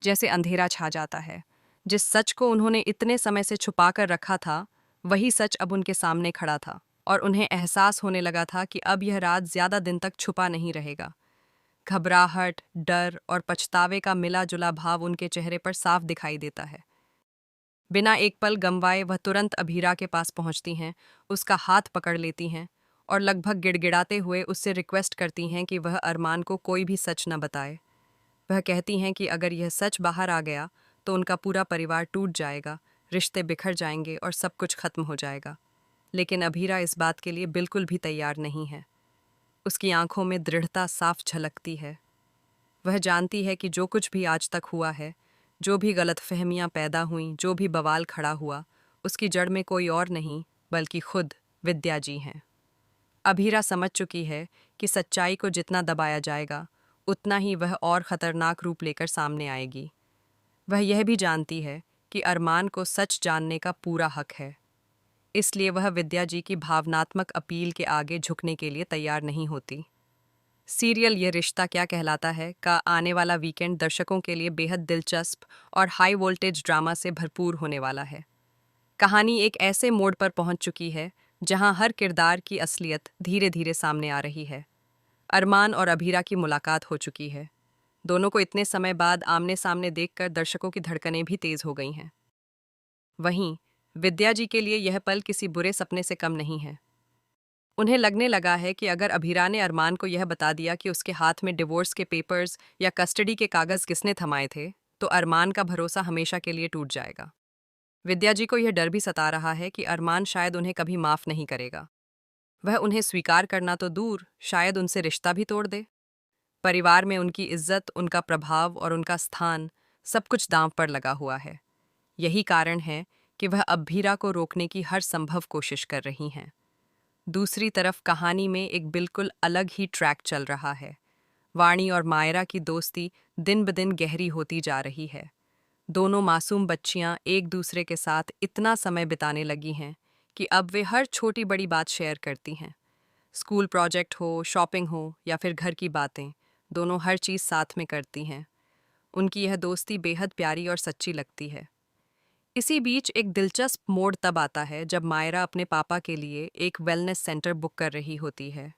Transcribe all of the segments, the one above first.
जैसे अंधेरा छा जाता है। जिस सच को उन्होंने इतने समय से छुपा कर रखा था, वही सच अब उनके सामने खड़ा था, और उन्हें एहसास होने लगा था कि अब यह राज ज्यादा दिन तक छुपा नहीं रहेगा। घबराहट, डर और पछतावे का मिला-जुला भाव उनके चेहरे पर साफ दिखाई देता है। बिना एक पल गंवाए वह तुरंत अभीरा के पास पहुंचती हैं, उसका हाथ पकड़ लेती हैं और लगभग गिड़गिड़ाते हुए उससे रिक्वेस्ट करती हैं कि वह अरमान को कोई भी सच न बताए। वह कहती हैं कि अगर यह सच बाहर आ गया तो उनका पूरा परिवार टूट जाएगा, रिश्ते बिखर जाएंगे और सब कुछ खत्म हो जाएगा। लेकिन अभीरा इस बात के लिए बिल्कुल भी तैयार नहीं है। उसकी आंखों में दृढ़ता साफ झलकती है। वह जानती है कि जो कुछ भी आज तक हुआ है, जो भी गलतफहमियां पैदा हुईं, जो भी बवाल खड़ा हुआ, उसकी जड़ में कोई और नहीं बल्कि खुद विद्या जी हैं। अभीरा समझ चुकी है कि सच्चाई को जितना दबाया जाएगा, उतना ही वह और खतरनाक रूप लेकर सामने आएगी। वह यह भी जानती है कि अरमान को सच जानने का पूरा हक है, इसलिए वह विद्या जी की भावनात्मक अपील के आगे झुकने के लिए तैयार नहीं होती। सीरियल ये रिश्ता क्या कहलाता है का आने वाला वीकेंड दर्शकों के लिए बेहद दिलचस्प और हाई वोल्टेज ड्रामा से भरपूर होने वाला है। कहानी एक ऐसे मोड़ पर पहुंच चुकी है जहां हर किरदार की असलियत धीरे धीरे सामने आ रही है। अरमान और अभीरा की मुलाकात हो चुकी है। दोनों को इतने समय बाद आमने सामने देखकर दर्शकों की धड़कनें भी तेज हो गई हैं। वहीं विद्या जी के लिए यह पल किसी बुरे सपने से कम नहीं है। उन्हें लगने लगा है कि अगर अभीरा ने अरमान को यह बता दिया कि उसके हाथ में डिवोर्स के पेपर्स या कस्टडी के कागज किसने थमाए थे, तो अरमान का भरोसा हमेशा के लिए टूट जाएगा। विद्या जी को यह डर भी सता रहा है कि अरमान शायद उन्हें कभी माफ नहीं करेगा। वह उन्हें स्वीकार करना तो दूर, शायद उनसे रिश्ता भी तोड़ दे। परिवार में उनकी इज्जत, उनका प्रभाव और उनका स्थान, सब कुछ दांव पर लगा हुआ है। यही कारण है कि वह अभीरा को रोकने की हर संभव कोशिश कर रही हैं। दूसरी तरफ कहानी में एक बिल्कुल अलग ही ट्रैक चल रहा है। वाणी और मायरा की दोस्ती दिन ब दिन गहरी होती जा रही है। दोनों मासूम बच्चियां एक दूसरे के साथ इतना समय बिताने लगी हैं कि अब वे हर छोटी बड़ी बात शेयर करती हैं। स्कूल प्रोजेक्ट हो, शॉपिंग हो या फिर घर की बातें, दोनों हर चीज़ साथ में करती हैं। उनकी यह दोस्ती बेहद प्यारी और सच्ची लगती है। इसी बीच एक दिलचस्प मोड़ तब आता है जब मायरा अपने पापा के लिए एक वेलनेस सेंटर बुक कर रही होती है।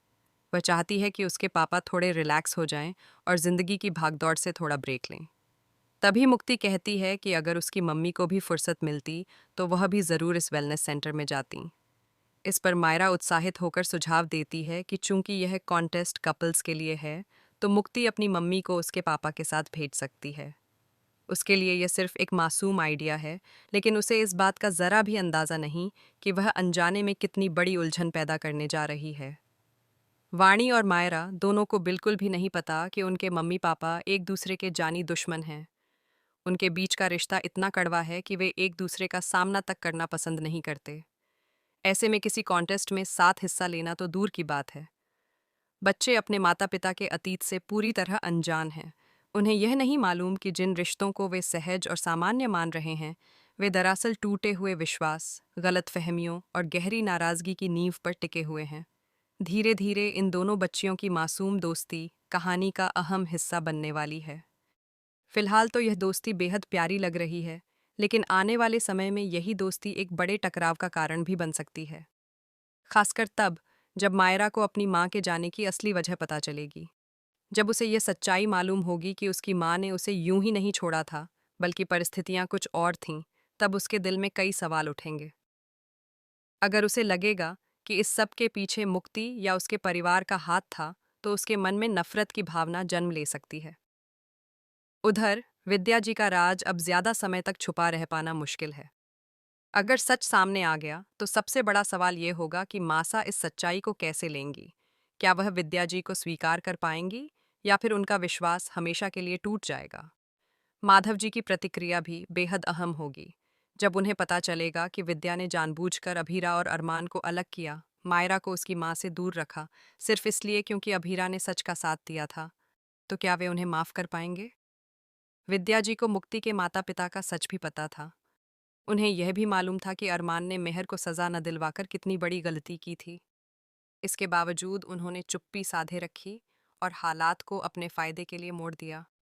वह चाहती है कि उसके पापा थोड़े रिलैक्स हो जाएं और जिंदगी की भागदौड़ से थोड़ा ब्रेक लें। तभी मुक्ति कहती है कि अगर उसकी मम्मी को भी फुर्सत मिलती तो वह भी ज़रूर इस वेलनेस सेंटर में जाती। इस पर मायरा उत्साहित होकर सुझाव देती है कि चूंकि यह कॉन्टेस्ट कपल्स के लिए है, तो मुक्ति अपनी मम्मी को उसके पापा के साथ भेज सकती है। उसके लिए यह सिर्फ एक मासूम आइडिया है, लेकिन उसे इस बात का ज़रा भी अंदाज़ा नहीं कि वह अनजाने में कितनी बड़ी उलझन पैदा करने जा रही है। वाणी और मायरा दोनों को बिल्कुल भी नहीं पता कि उनके मम्मी पापा एक दूसरे के जानी दुश्मन हैं। उनके बीच का रिश्ता इतना कड़वा है कि वे एक दूसरे का सामना तक करना पसंद नहीं करते। ऐसे में किसी कॉन्टेस्ट में साथ हिस्सा लेना तो दूर की बात है। बच्चे अपने माता पिता के अतीत से पूरी तरह अनजान हैं। उन्हें यह नहीं मालूम कि जिन रिश्तों को वे सहज और सामान्य मान रहे हैं, वे दरअसल टूटे हुए विश्वास, गलतफहमियों और गहरी नाराज़गी की नींव पर टिके हुए हैं। धीरे धीरे इन दोनों बच्चियों की मासूम दोस्ती कहानी का अहम हिस्सा बनने वाली है। फिलहाल तो यह दोस्ती बेहद प्यारी लग रही है, लेकिन आने वाले समय में यही दोस्ती एक बड़े टकराव का कारण भी बन सकती है। खासकर तब जब मायरा को अपनी माँ के जाने की असली वजह पता चलेगी। जब उसे यह सच्चाई मालूम होगी कि उसकी माँ ने उसे यूं ही नहीं छोड़ा था, बल्कि परिस्थितियां कुछ और थीं, तब उसके दिल में कई सवाल उठेंगे। अगर उसे लगेगा कि इस सब के पीछे मुक्ति या उसके परिवार का हाथ था, तो उसके मन में नफरत की भावना जन्म ले सकती है। उधर विद्या जी का राज अब ज्यादा समय तक छुपा रह पाना मुश्किल है। अगर सच सामने आ गया तो सबसे बड़ा सवाल ये होगा कि मासा इस सच्चाई को कैसे लेंगी। क्या वह विद्या जी को स्वीकार कर पाएंगी या फिर उनका विश्वास हमेशा के लिए टूट जाएगा। माधव जी की प्रतिक्रिया भी बेहद अहम होगी। जब उन्हें पता चलेगा कि विद्या ने जानबूझकर अभीरा और अरमान को अलग किया, मायरा को उसकी माँ से दूर रखा, सिर्फ इसलिए क्योंकि अभीरा ने सच का साथ दिया था, तो क्या वे उन्हें माफ कर पाएंगे। विद्या जी को मुक्ति के माता पिता का सच भी पता था। उन्हें यह भी मालूम था कि अरमान ने मेहर को सजा न दिलवाकर कितनी बड़ी गलती की थी। इसके बावजूद उन्होंने चुप्पी साधे रखी और हालात को अपने फायदे के लिए मोड़ दिया।